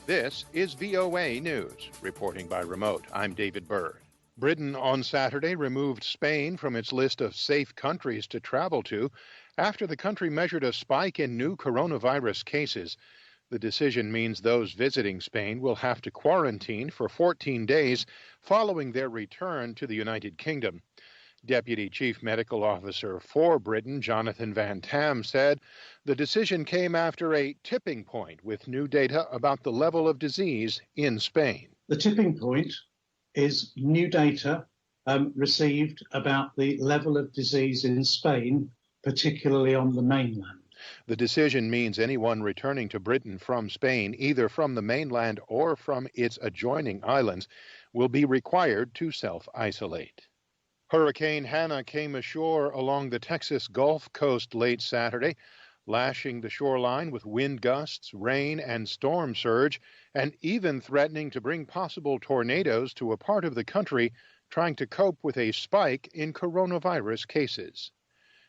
This is VOA News. Reporting by remote, I'm David Byrd. Britain on Saturday removed Spain from its list of safe countries to travel to after the country measured a spike in new coronavirus cases. The decision means those visiting Spain will have to quarantine for 14 days following their return to the United Kingdom. Deputy Chief Medical Officer for Britain Jonathan Van-Tam said the decision came after a tipping point with new data about the level of disease in Spain. The tipping point is new data received about the level of disease in Spain, particularly on the mainland. The decision means anyone returning to Britain from Spain, either from the mainland or from its adjoining islands, will be required to self-isolate. Hurricane Hanna came ashore along the Texas Gulf Coast late Saturday, lashing the shoreline with wind gusts, rain, and storm surge, and even threatening to bring possible tornadoes to a part of the country trying to cope with a spike in coronavirus cases.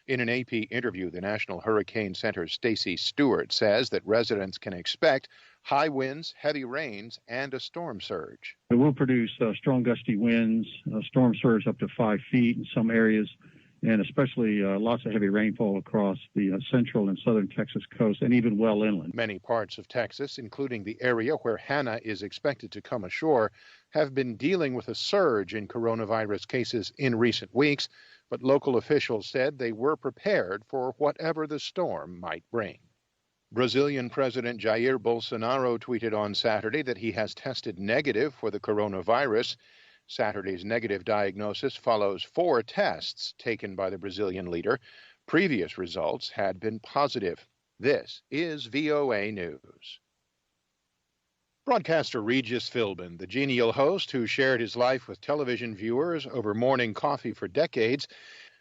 In an AP interview, the National Hurricane Center's Stacey Stewart says that residents can expect high winds, heavy rains, and a storm surge. It will produce strong gusty winds, storm surge up to 5 feet in some areas, and especially lots of heavy rainfall across the central and southern Texas coast and even well inland. Many parts of Texas, including the area where Hanna is expected to come ashore, have been dealing with a surge in coronavirus cases in recent weeks, but local officials said they were prepared for whatever the storm might bring. Brazilian President Jair Bolsonaro tweeted on Saturday that he has tested negative for the coronavirus. Saturday's negative diagnosis follows 4 tests taken by the Brazilian leader. Previous results had been positive. This is VOA News. Broadcaster Regis Philbin, the genial host who shared his life with television viewers over morning coffee for decades,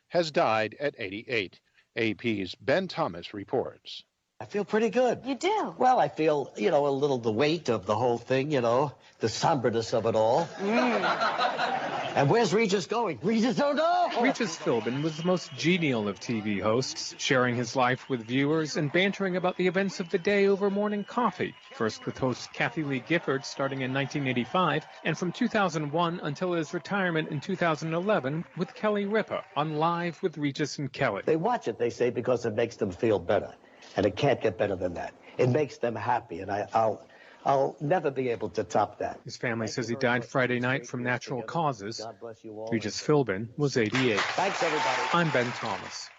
has died at 88. AP's Ben Thomas reports. I feel pretty good. You do? Well, I feel, a little the weight of the whole thing, the somberness of it all. And where's Regis going? Regis, don't know! Regis Philbin was the most genial of TV hosts, sharing his life with viewers and bantering about the events of the day over morning coffee. First with host Kathy Lee Gifford starting in 1985, and from 2001 until his retirement in 2011 with Kelly Ripa on Live with Regis and Kelly. They watch it, they say, because it makes them feel better. And it can't get better than that. It makes them happy, and I'll never be able to top that. His family says he died Friday night from natural causes. Regis Philbin was 88. Thanks, everybody. I'm Ben Thomas.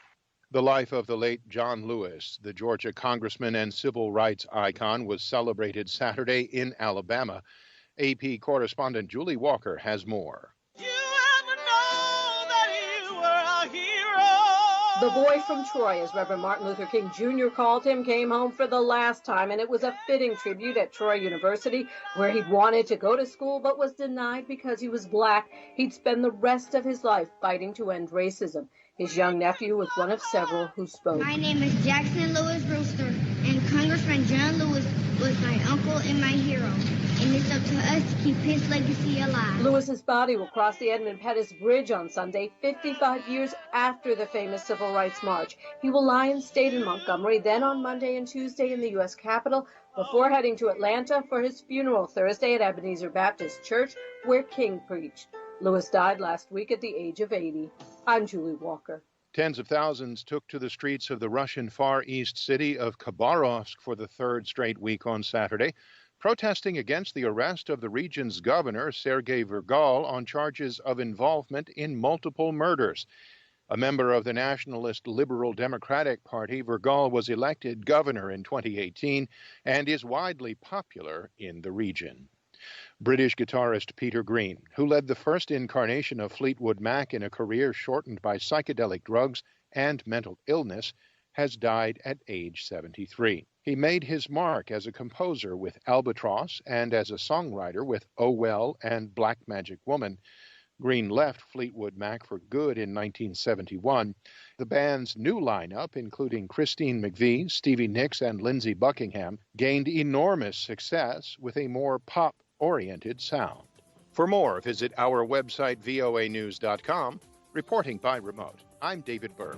The life of the late John Lewis, the Georgia congressman and civil rights icon, was celebrated Saturday in Alabama. AP correspondent Julie Walker has more. The boy from Troy, as Reverend Martin Luther King Jr. called him, came home for the last time, and it was a fitting tribute at Troy University, where he'd wanted to go to school but was denied because he was black. He'd spend the rest of his life fighting to end racism. His young nephew was one of several who spoke. My name is Jackson Lewis Brewster, and Congressman John Lewis was my uncle and my hero, and it's up to us to keep his legacy alive. Lewis's body will cross the Edmund Pettus Bridge on Sunday, 55 years after the famous Civil Rights March. He will lie in state in Montgomery, then on Monday and Tuesday in the U.S. Capitol, before heading to Atlanta for his funeral Thursday at Ebenezer Baptist Church, where King preached. Lewis died last week at the age of 80. I'm Julie Walker. Tens of thousands took to the streets of the Russian Far East city of Khabarovsk for the third straight week on Saturday, protesting against the arrest of the region's governor, Sergei Virgal, on charges of involvement in multiple murders. A member of the nationalist Liberal Democratic Party, Virgal was elected governor in 2018 and is widely popular in the region. British guitarist Peter Green, who led the first incarnation of Fleetwood Mac in a career shortened by psychedelic drugs and mental illness, has died at age 73. He made his mark as a composer with Albatross and as a songwriter with Oh Well and Black Magic Woman. Green left Fleetwood Mac for good in 1971. The band's new lineup, including Christine McVie, Stevie Nicks, and Lindsey Buckingham, gained enormous success with a more pop-oriented sound. For more, visit our website voanews.com. Reporting by remote, I'm David Byrd.